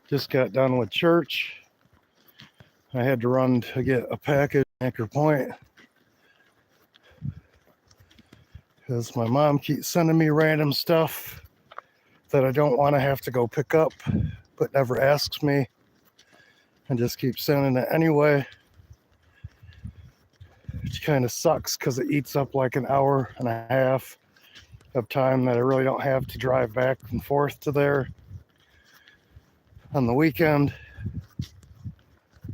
Just got done with church. I had to run to get a package at Anchor Point because my mom keeps sending me random stuff that I don't want to have to go pick up, but never asks me, and just keeps sending it anyway. Which kind of sucks because it eats up like an hour and a half of time that I really don't have to drive back and forth to there on the weekend.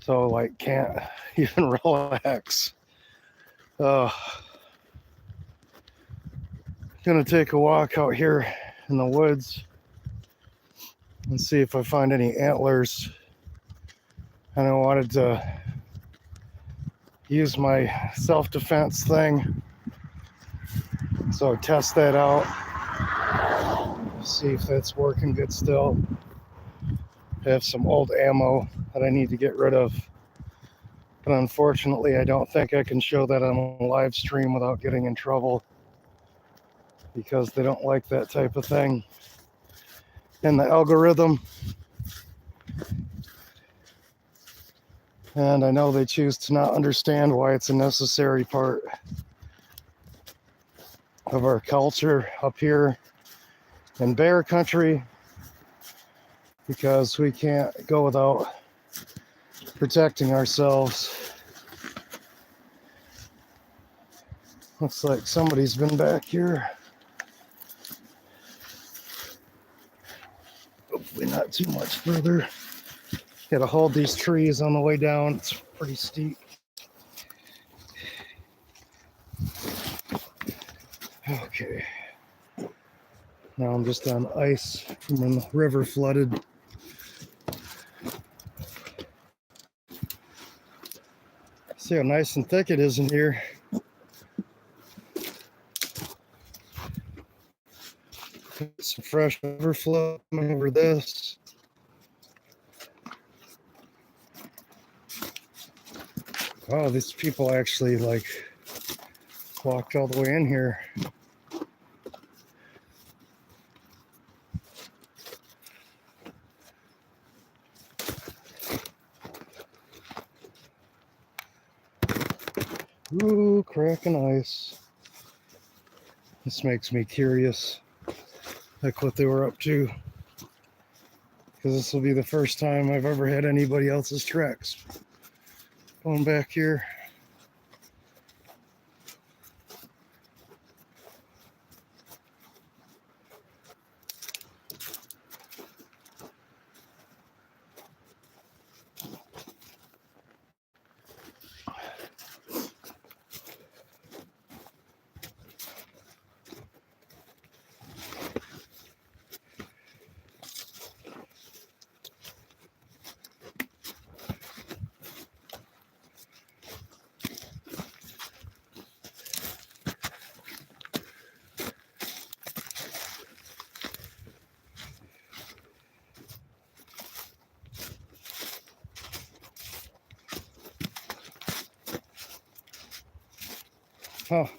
So like can't even relax. Gonna take a walk out here in the woods and see if I find any antlers. And I wanted to use my self-defense thing, so test that out, see if that's working good still. I have some old ammo that I need to get rid of, but unfortunately I don't think I can show that on a live stream without getting in trouble, because they don't like that type of thing in the algorithm. And I know they choose to not understand why it's a necessary part of our culture up here in bear country, because we can't go without protecting ourselves. Looks like somebody's been back here. Hopefully not too much further. Gotta hold these trees on the way down. It's pretty steep. Okay. Now I'm just on ice from when the river flooded. See how nice and thick it is in here. Some fresh overflow over this. Oh, these people actually like walked all the way in here. Ooh, cracking ice. This makes me curious, like what they were up to, because this will be the first time I've ever had anybody else's tracks going back here. Oh.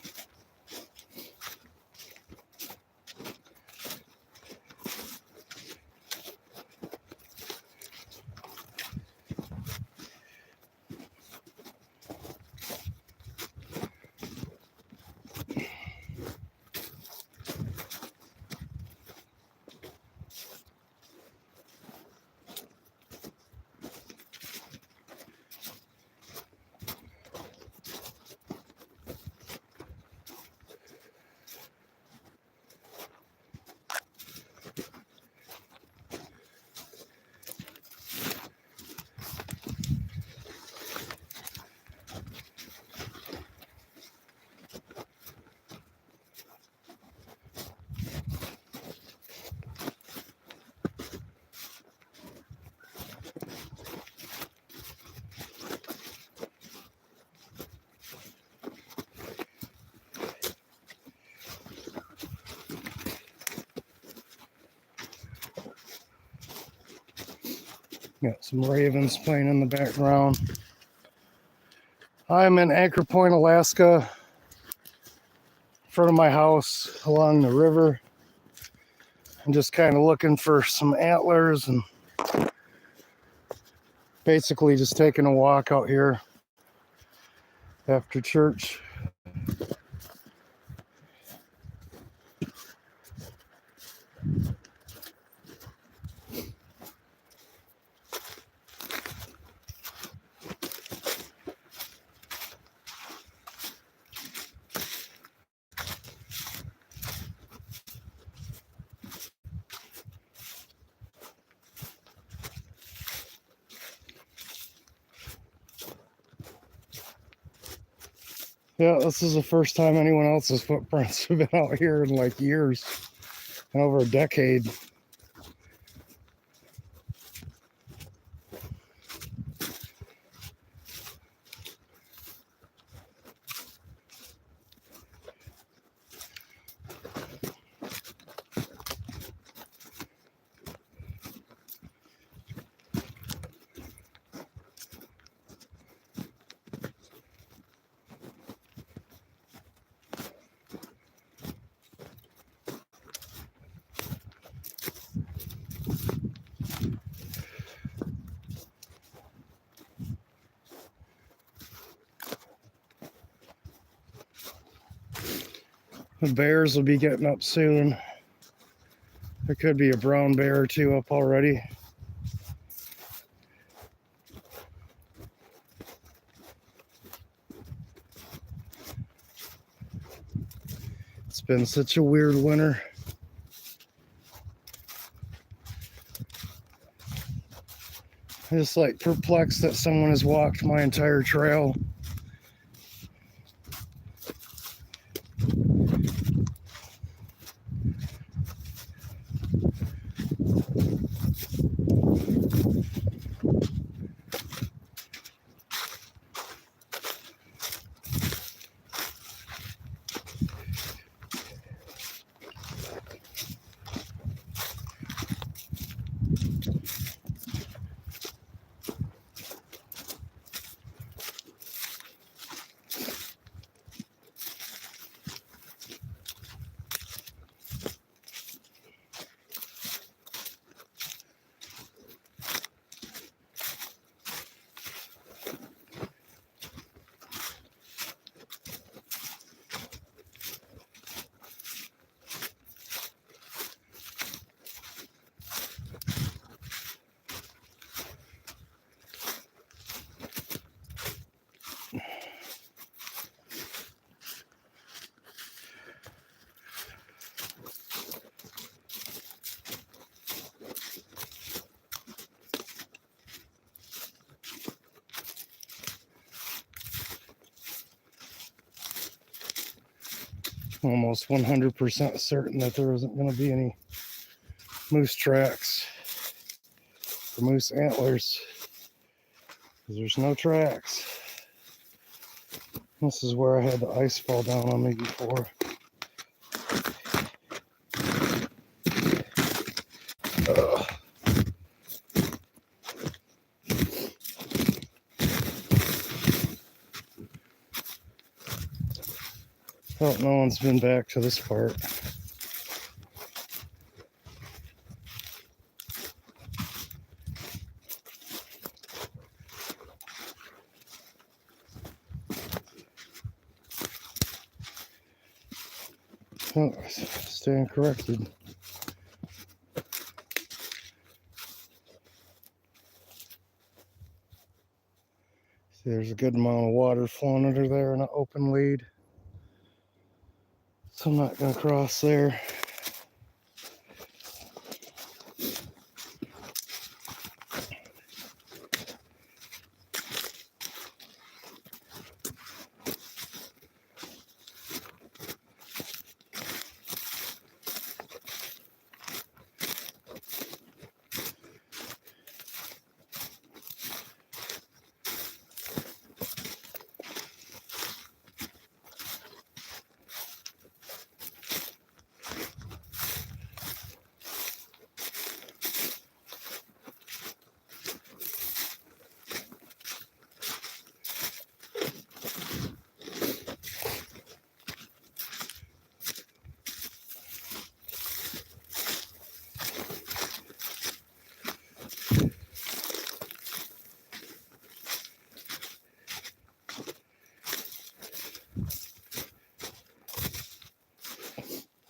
Got some ravens playing in the background. I'm in Anchor Point, Alaska, in front of my house along the river. I'm just kind of looking for some antlers and Basically just taking a walk out here after church. Yeah, this is the first time anyone else's footprints have been out here in like years, and over a decade. The bears will be getting up soon. There could be a brown bear or two up already. It's been such a weird winter. I'm just like perplexed that someone has walked my entire trail. Almost 100% certain that there isn't going to be any moose tracks or moose antlers, because there's no tracks. This is where I had the ice fall down on me before. Oh, no one's been back to this part. Oh, staying corrected. See, there's a good amount of water flowing under there in an open lead. So I'm not going to cross there.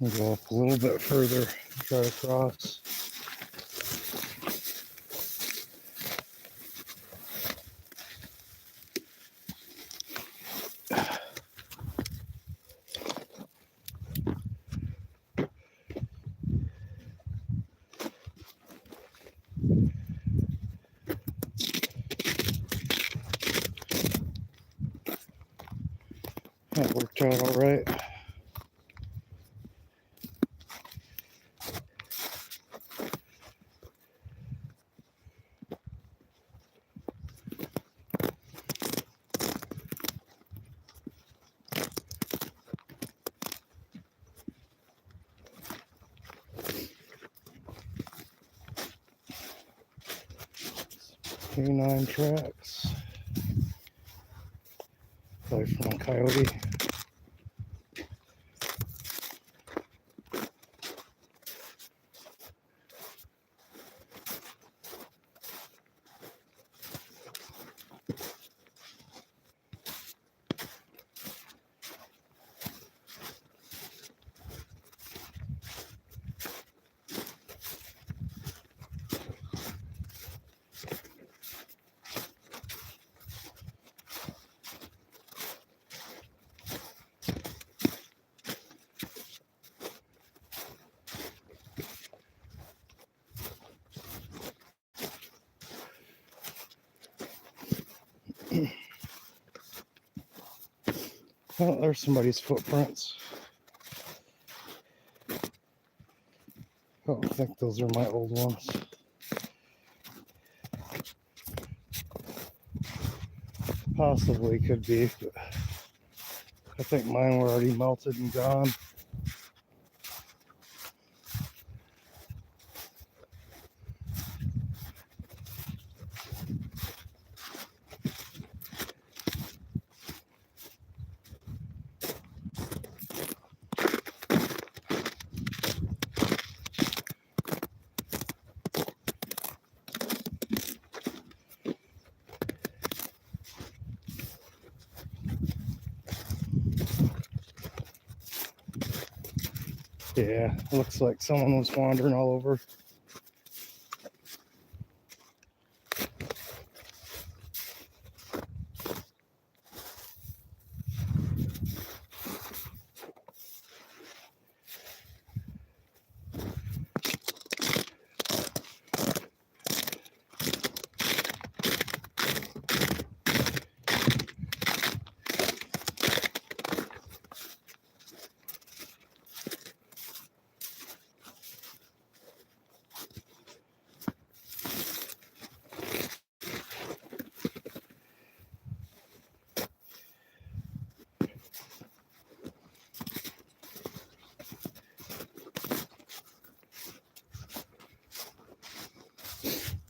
We'll go up a little bit further, try to cross. That worked out all right. K9 tracks. Probably from a coyote. Oh, there's somebody's footprints. I don't think those are my old ones. Possibly could be, but I think mine were already melted and gone. Yeah, looks like someone was wandering all over.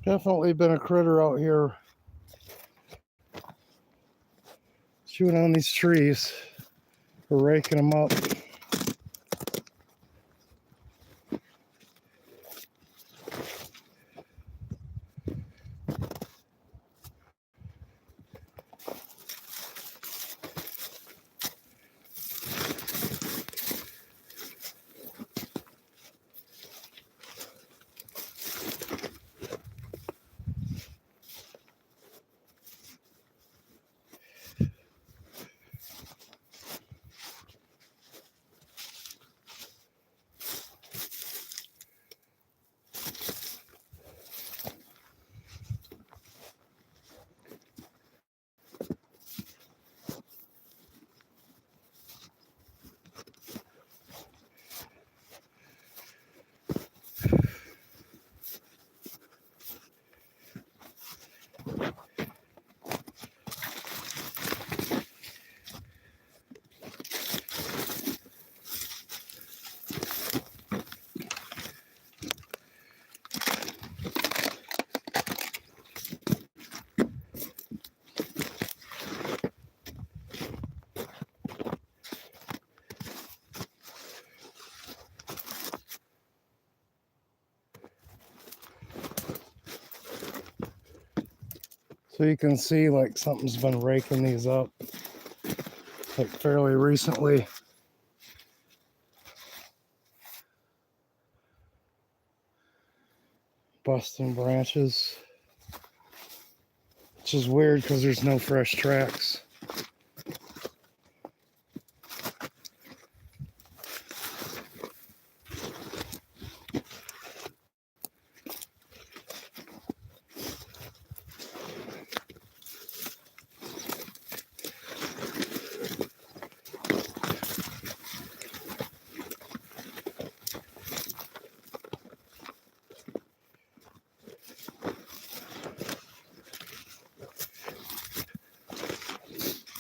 Definitely been a critter out here chewing on these trees. We're raking them up. So you can see like something's been raking these up like fairly recently. busting branches, which is weird because there's no fresh tracks.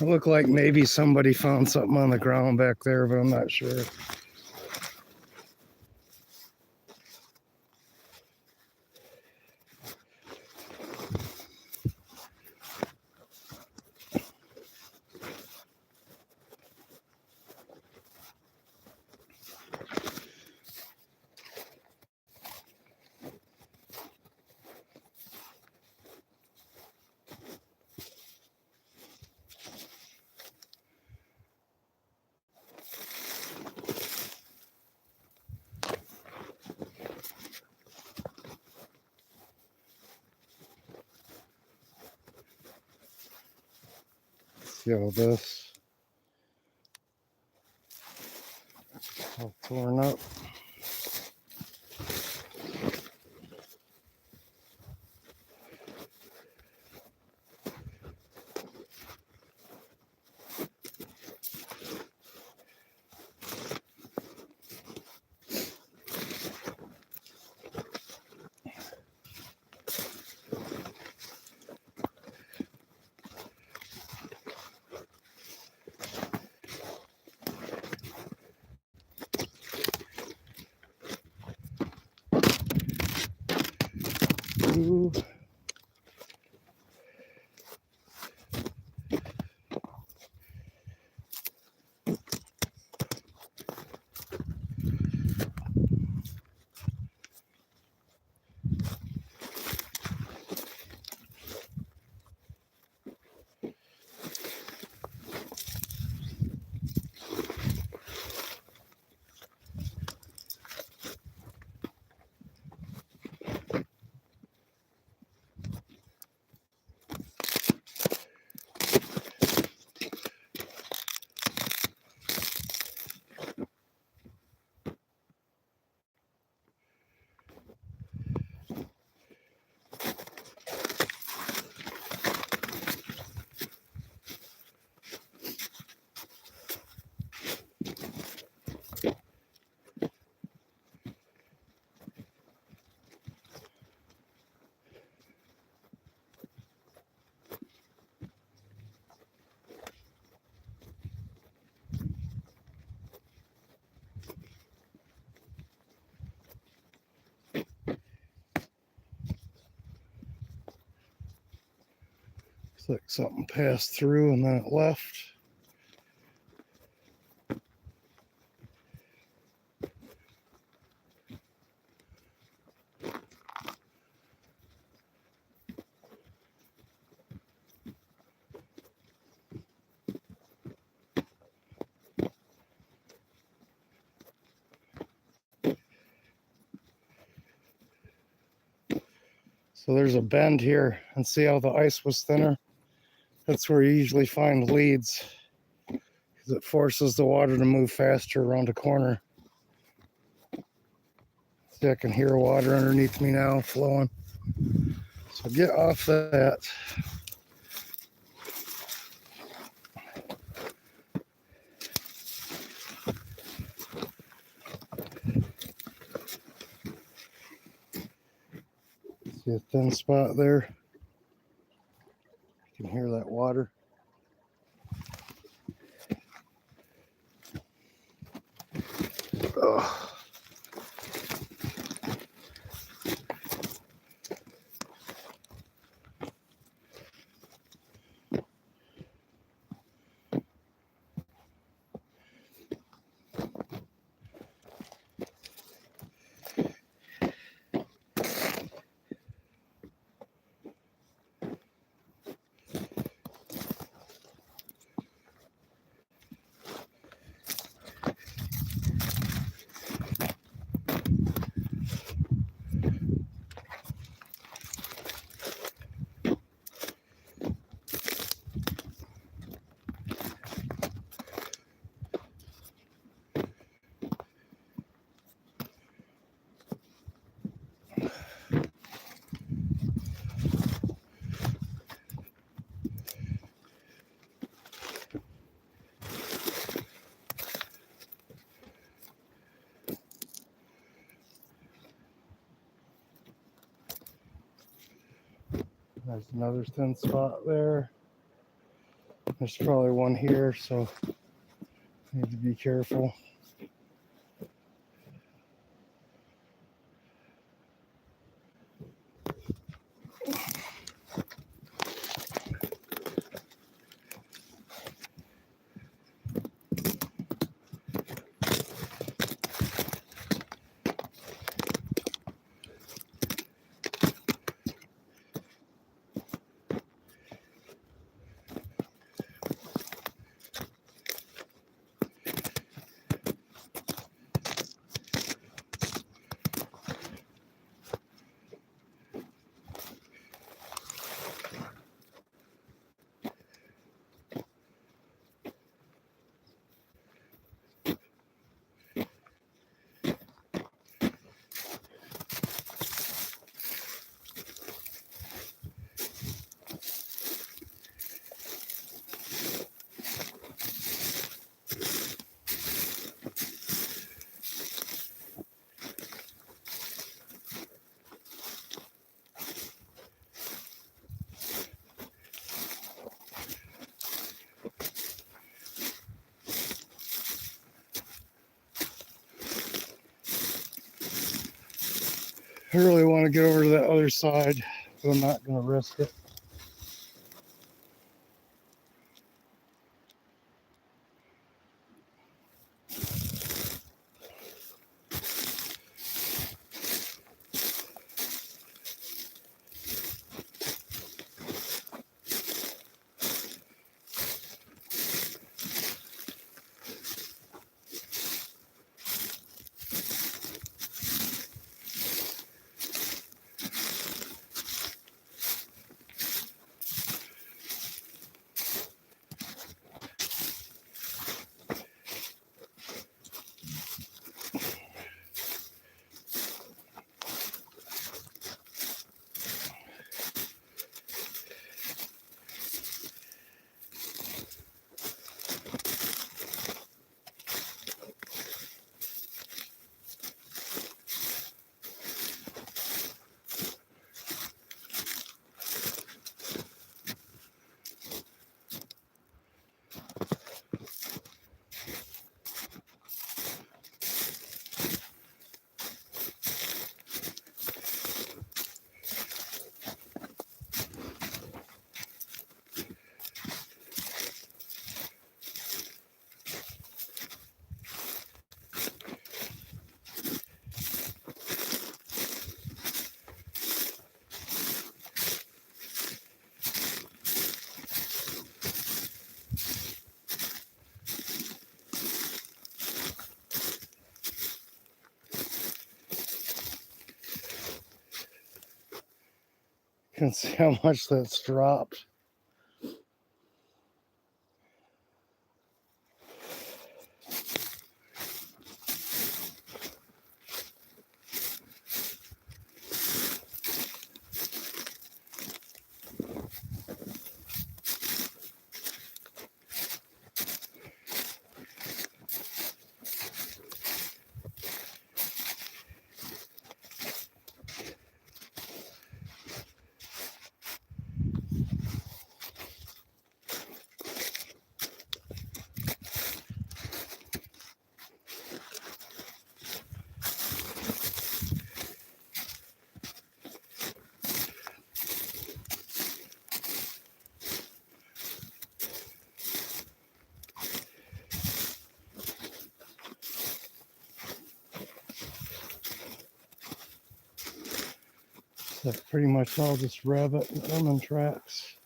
It looked like maybe somebody found something on the ground back there, but I'm not sure. See all this all torn up. Ooh. Looks like something passed through and then it left. So there's a bend here, and see how the ice was thinner? That's where you usually find leads, because it forces the water to move faster around a corner. See, I can hear water underneath me now flowing. So get off that. See a thin spot there? You can hear that water. Ugh. There's another thin spot there. There's probably one here, so need to be careful. I really want to get over to that other side, but I'm not going to risk it. You can see how much that's dropped. That's pretty much all just rabbit and lemon tracks.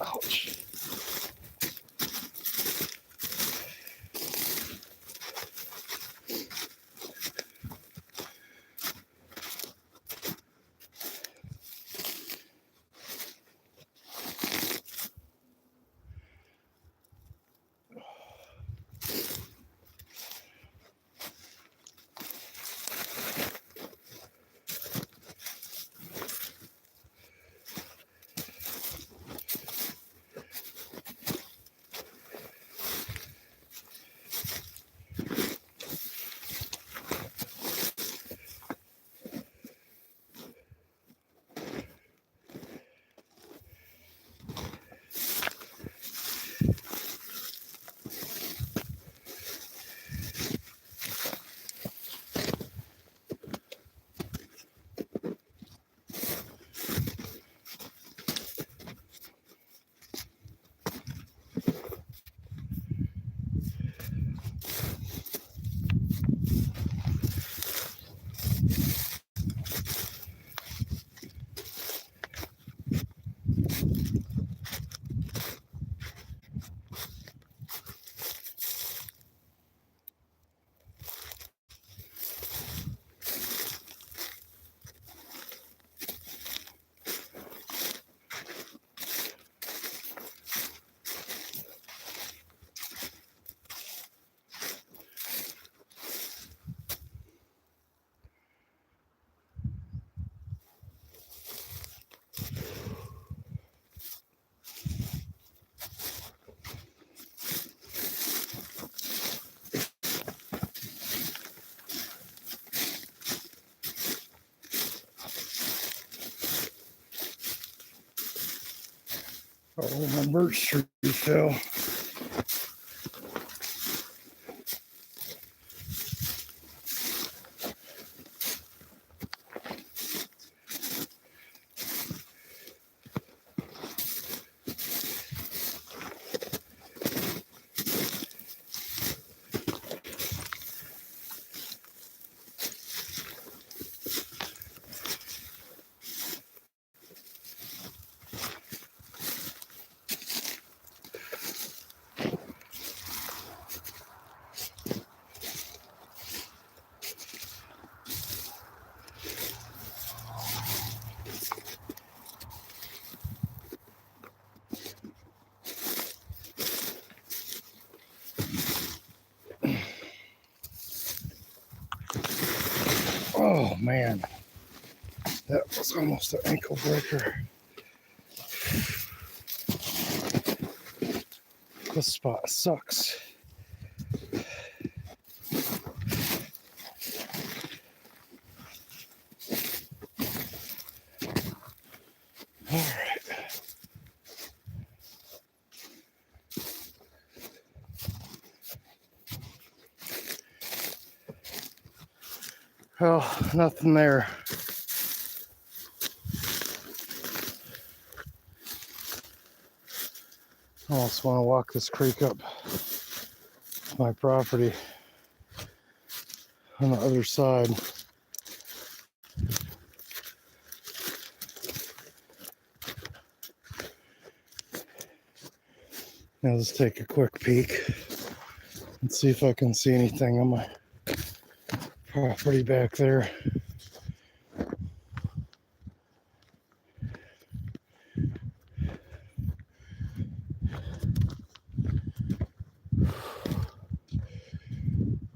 Ouch. Oh, my birch tree fell. Oh man, that was almost an ankle breaker. This spot sucks. All right. Well, nothing there. I almost want to walk this creek up my property on the other side. Now let's take a quick peek and see if I can see anything on my property back there.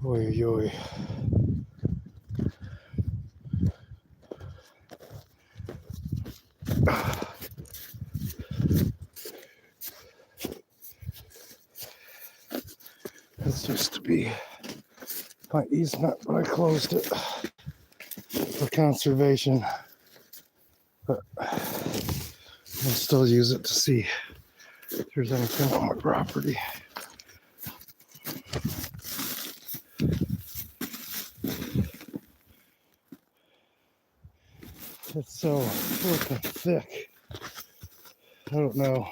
Oy, oy. This used to be my easement, but I closed it for conservation. But I'll still use it to see if there's anything on my property. It's so freaking thick. I don't know.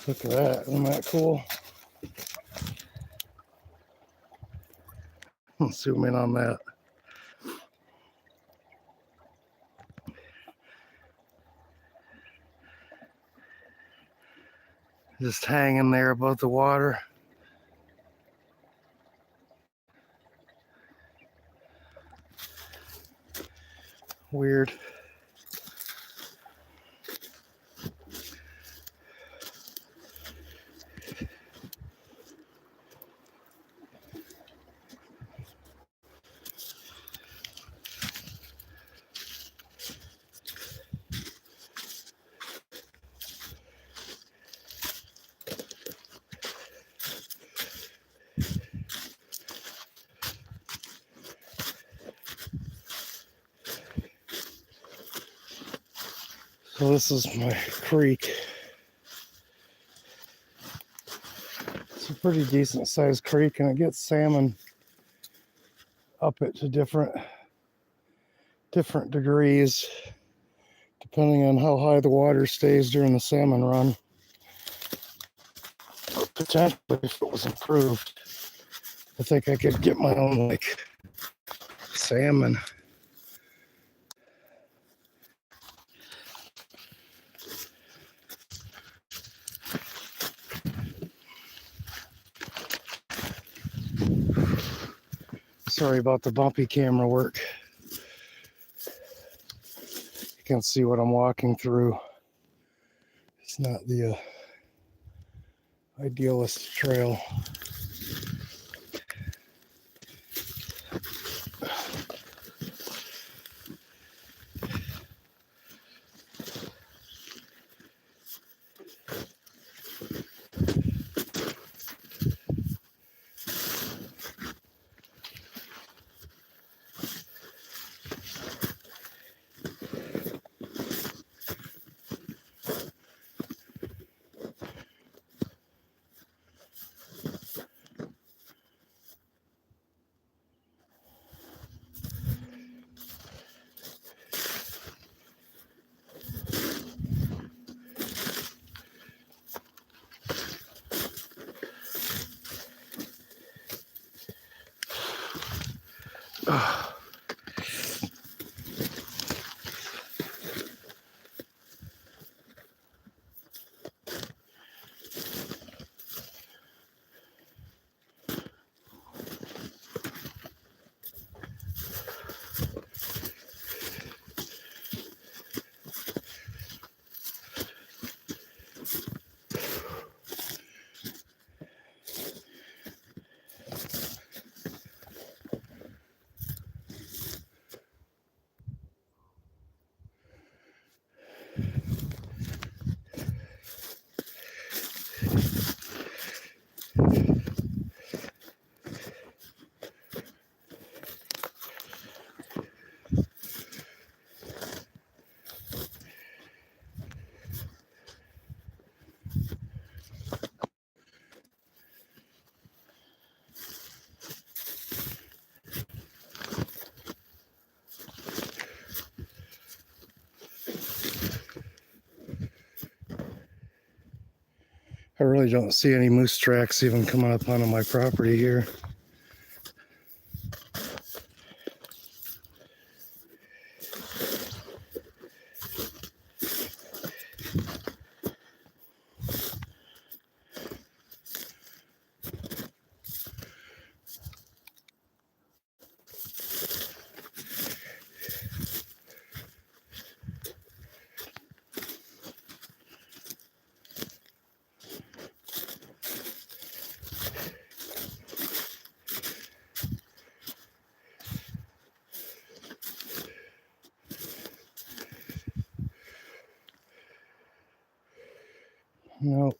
Look at that. Isn't that cool? Let's zoom in on that. Just hanging there above the water. Weird. So this is my creek. It's a pretty decent sized creek, and it gets salmon up it to different degrees depending on how high the water stays during the salmon run. But potentially, if it was improved, I think I could get my own like salmon. Sorry about the bumpy camera work. You can see what I'm walking through. It's not the idealist trail. I really don't see any moose tracks even coming up onto my property here. No.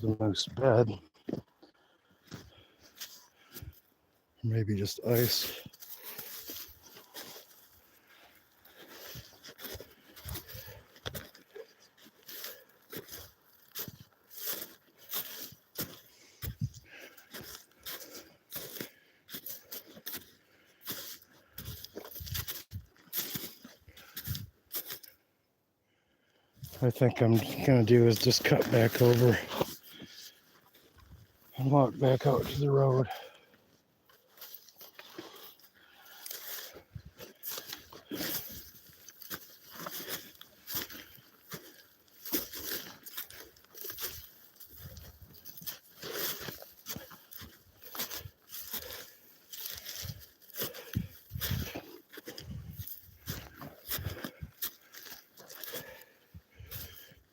The moose bed. Maybe just ice. I think I'm gonna do is just cut back over and walk back out to the road.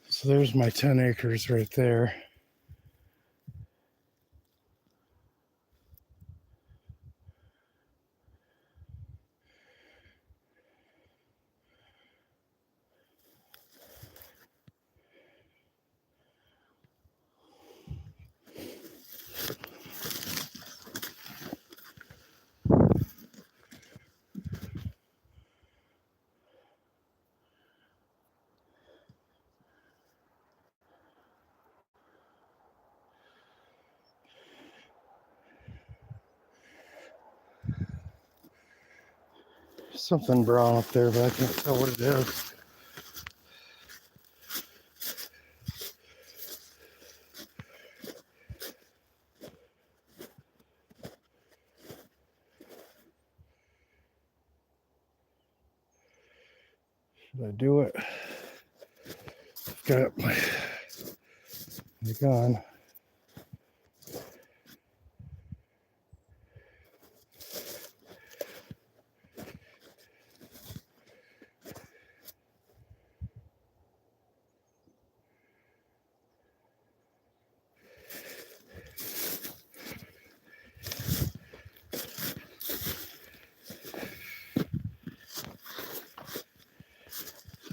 So there's my 10 acres right there. Something brown up there, but I can't tell what it is. Should I do it? I've got my gun.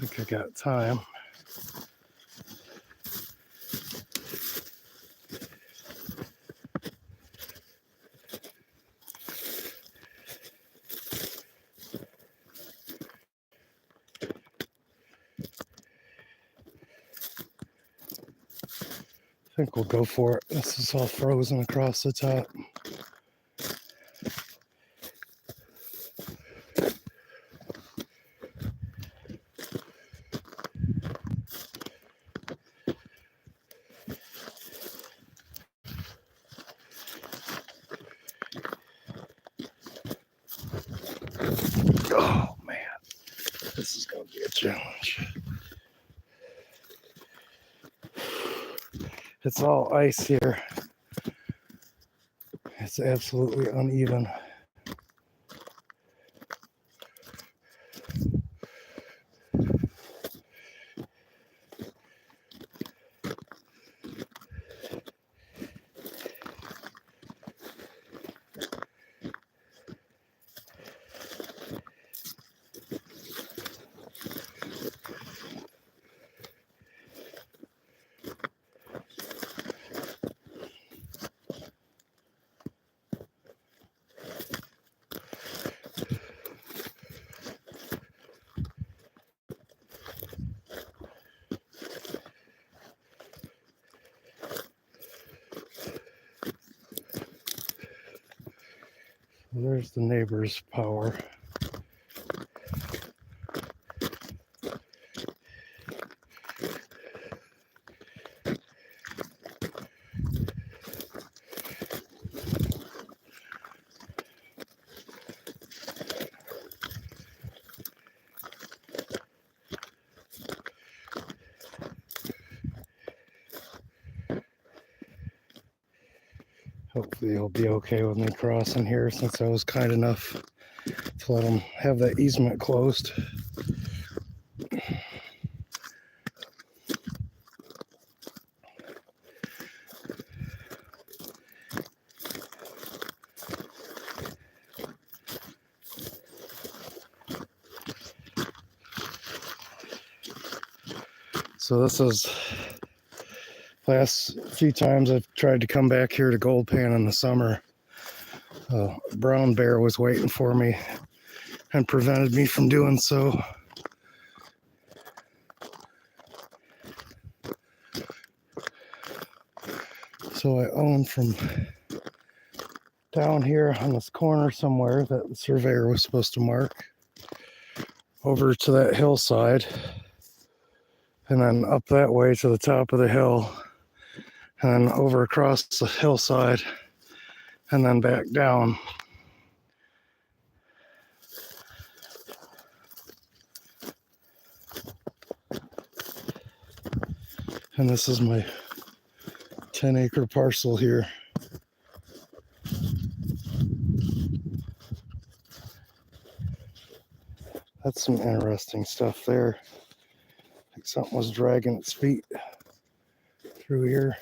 I think I got time. I think we'll go for it. This is all frozen across the top. Oh man, this is going to be a challenge. It's all ice here. It's absolutely uneven. There's the neighbor's power. Hopefully he'll be okay with me crossing here since I was kind enough to let him have that easement closed. So this is last few times I've tried to come back here to Gold Pan in the summer. Brown bear was waiting for me and prevented me from doing so. So I own from down here on this corner somewhere that the surveyor was supposed to mark over to that hillside, and then up that way to the top of the hill, and then over across the hillside, and then back down. And this is my 10-acre parcel here. That's some interesting stuff there. Like something was dragging its feet through here.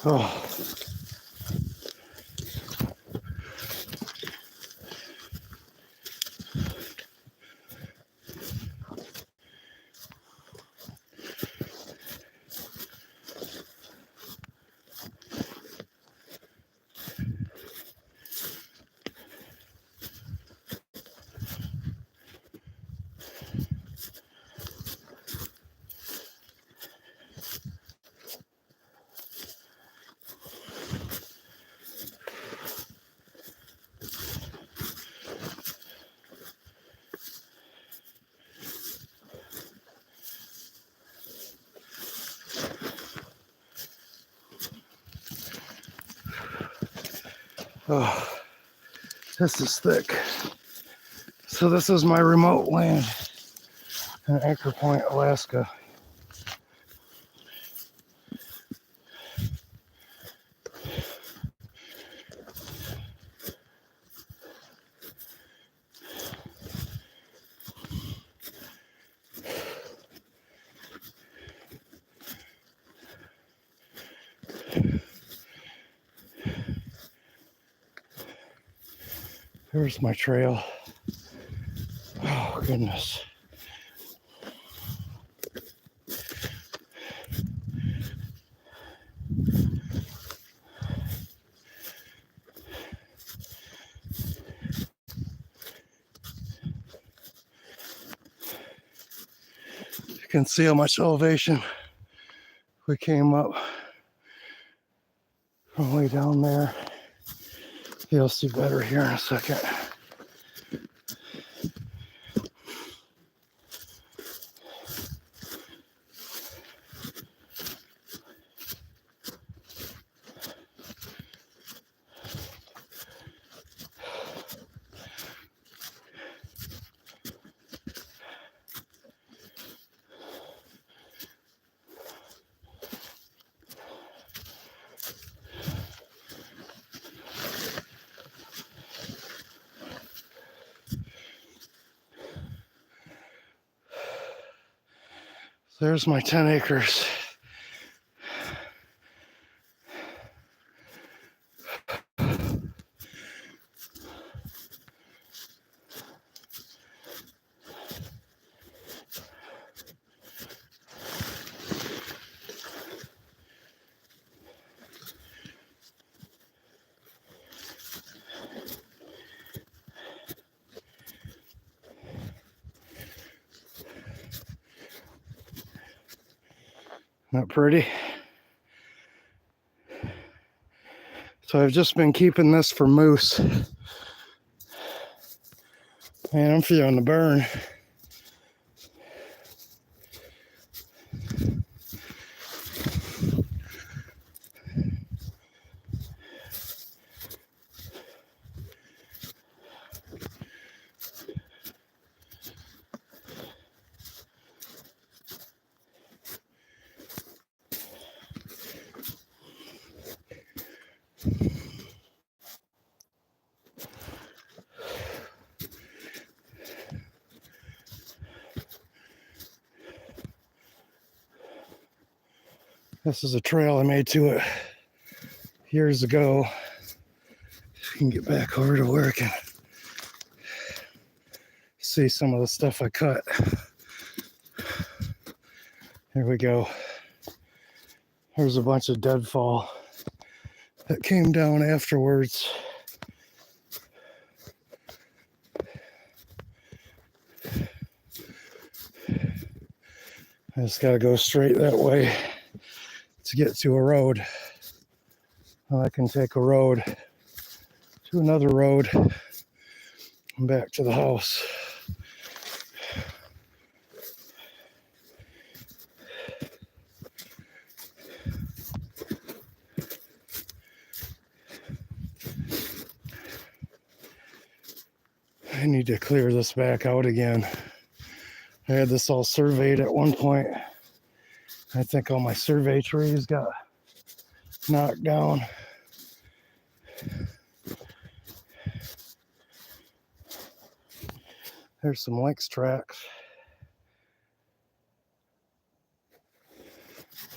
Oh. Oh, this is thick. So this is my remote land in Anchor Point, Alaska. Here's my trail. Oh, goodness. You can see how much elevation we came up from way down there. You'll see better here in a second. There's my 10 acres. Not pretty. So I've just been keeping this for moose. Man, I'm feeling the burn. This is a trail I made to it years ago. You can get back over to where I can see some of the stuff I cut. Here we go. There's a bunch of deadfall that came down afterwards. I just gotta go straight that way to get to a road. I can take a road to another road and back to the house. I need to clear this back out again. I had this all surveyed at one point. I think all my survey trees got knocked down. There's some Lynx tracks.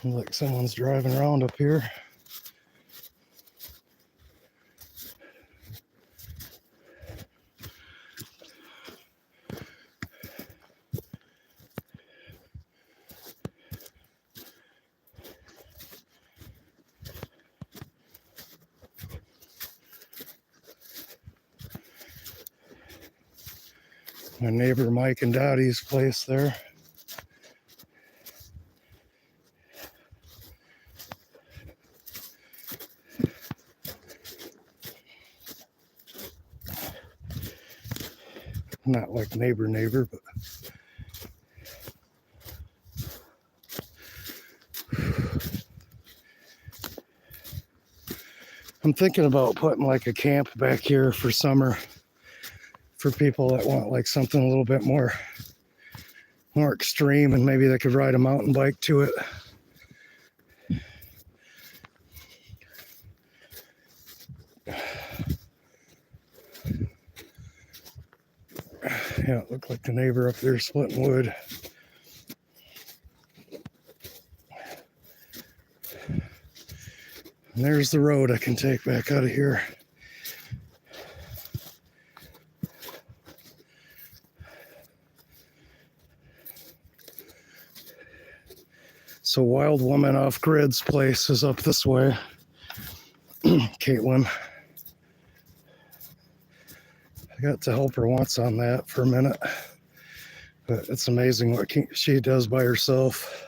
Looks like someone's driving around up here. My neighbor Mike and Dottie's place there. Not like neighbor, but I'm thinking about putting like a camp back here for summer for people that want like something a little bit more extreme, and maybe they could ride a mountain bike to it. Yeah, it looked like the neighbor up there splitting wood. And there's the road I can take back out of here. So Wild Woman Off Grid's place is up this way. Caitlin. I got to help her once on that for a minute. But it's amazing what she does by herself.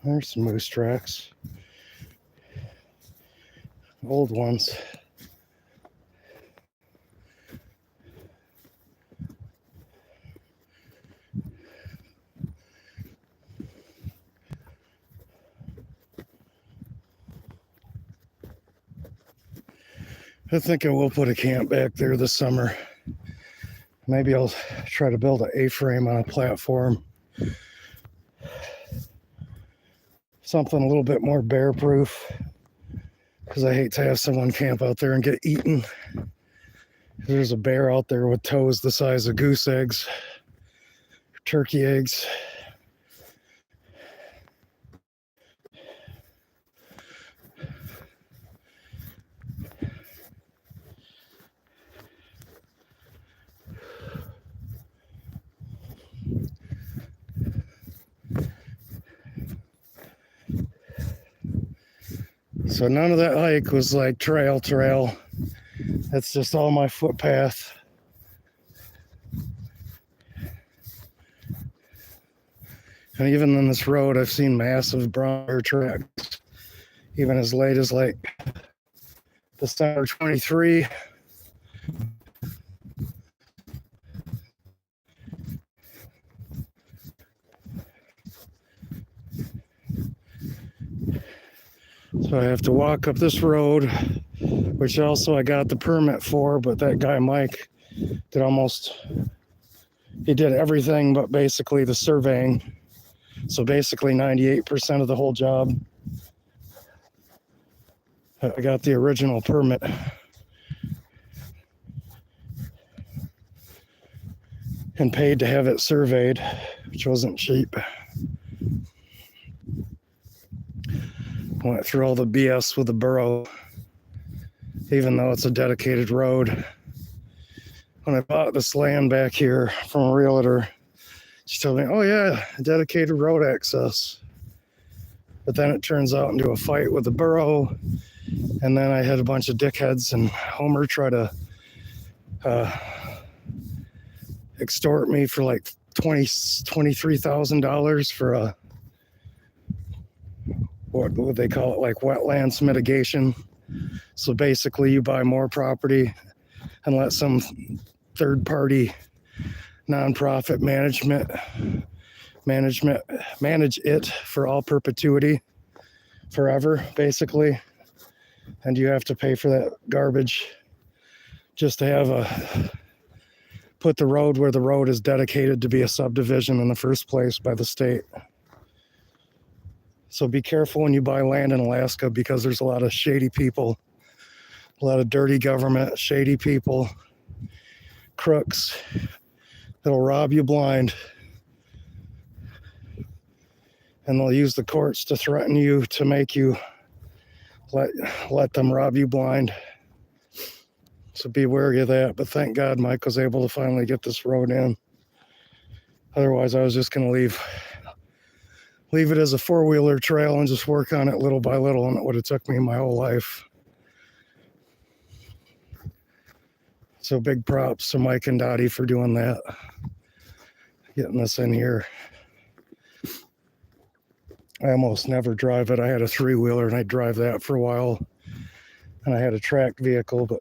There's some moose tracks. Old ones. I think I will put a camp back there this summer. Maybe I'll try to build an A-frame on a platform. Something a little bit more bear-proof, because I hate to have someone camp out there and get eaten. There's a bear out there with toes the size of goose eggs, turkey eggs. So none of that hike was like trail. That's just all my footpath. And even on this road, I've seen massive brown bear tracks, even as late as like December 23. So I have to walk up this road, which also I got the permit for, but that guy Mike he did everything but basically the surveying. So basically 98% of the whole job. I got the original permit. And paid to have it surveyed, which wasn't cheap. Went through all the BS with the borough, even though it's a dedicated road. When I bought this land back here from a realtor, she told me, oh yeah, dedicated road access. But then it turns out into a fight with the borough. And then I had a bunch of dickheads and Homer try to extort me for like $23,000 for a, what would they call it, like wetlands mitigation. So basically you buy more property and let some third party nonprofit manage it for all perpetuity, forever basically. And you have to pay for that garbage just to have put the road where the road is dedicated to be a subdivision in the first place by the state. So be careful when you buy land in Alaska, because there's a lot of shady people, a lot of dirty government, shady people, crooks that'll rob you blind. And they'll use the courts to threaten you, to make you let them rob you blind. So be wary of that. But thank God Mike was able to finally get this road in. Otherwise, I was just going to leave it as a four-wheeler trail and just work on it little by little, and it would have took me my whole life. So big props to Mike and Dottie for doing that, getting this in here. I almost never drive it. I had a three-wheeler and I drive that for a while, and I had a tracked vehicle, but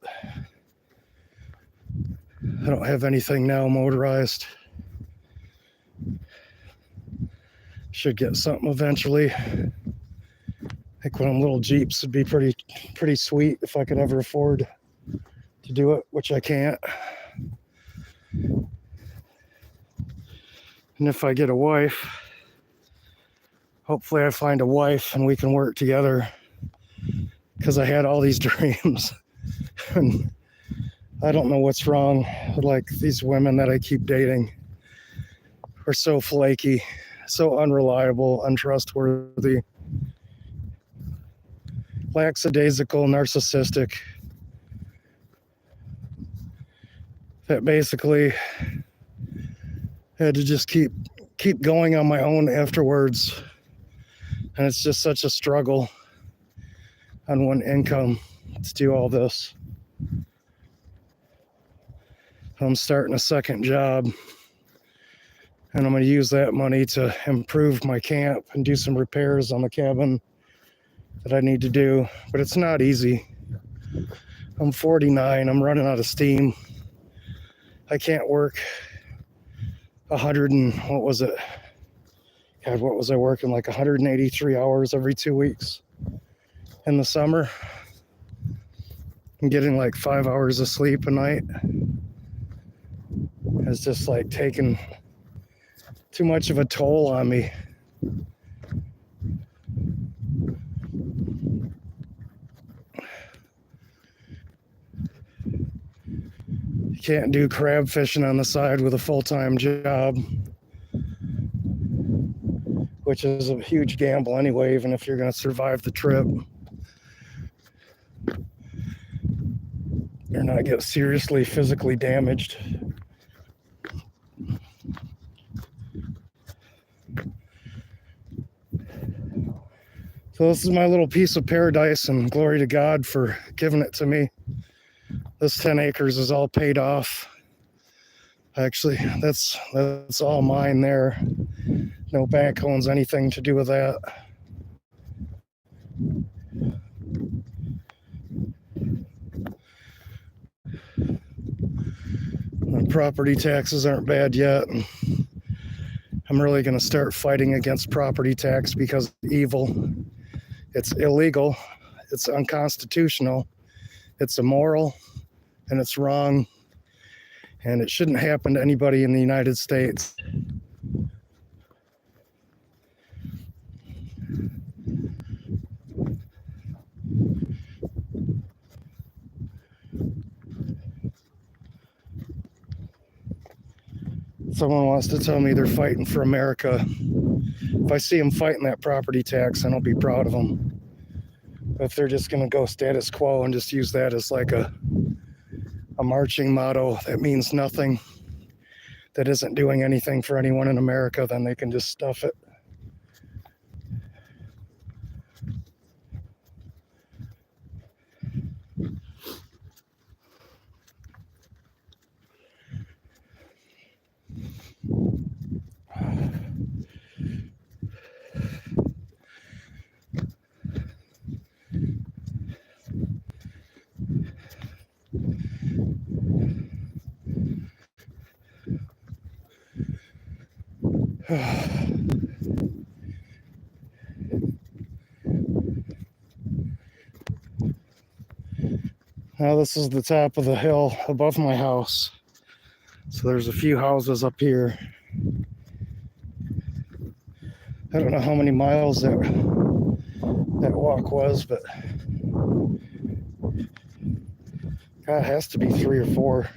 I don't have anything now motorized. Should get something eventually. I think one of them little Jeeps would be pretty sweet if I could ever afford to do it, which I can't. And if I get a wife, hopefully I find a wife and we can work together, because I had all these dreams. And I don't know what's wrong. Like, these women that I keep dating are so flaky, so unreliable, untrustworthy, lackadaisical, narcissistic, that basically had to just keep going on my own afterwards. And it's just such a struggle on one income to do all this. I'm starting a second job, and I'm going to use that money to improve my camp and do some repairs on the cabin that I need to do. But it's not easy. I'm 49. I'm running out of steam. I can't work 100 and what was it? God, what was I working? Like 183 hours every 2 weeks in the summer. I'm getting like 5 hours of sleep a night. It's just like taking too much of a toll on me. You can't do crab fishing on the side with a full-time job, which is a huge gamble anyway, even if you're going to survive the trip. You're not get seriously physically damaged. So this is my little piece of paradise, and glory to God for giving it to me. This 10 acres is all paid off. Actually, that's all mine there. No bank owns anything to do with that. My property taxes aren't bad yet. I'm really going to start fighting against property tax because it's evil. It's illegal. It's unconstitutional. It's immoral. And it's wrong. And it shouldn't happen to anybody in the United States. Someone wants to tell me they're fighting for America. If I see them fighting that property tax, then I'll be proud of them. But if they're just going to go status quo and just use that as like a marching motto that means nothing, that isn't doing anything for anyone in America, then they can just stuff it. Now this is the top of the hill above my house. So there's a few houses up here. I don't know how many miles that walk was, but God, it has to be 3 or 4.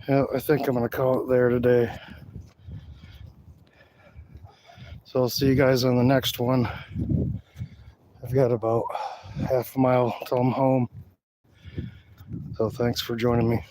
Yeah, I think I'm going to call it there today. So I'll see you guys on the next one. I've got about half a mile till I'm home. So thanks for joining me.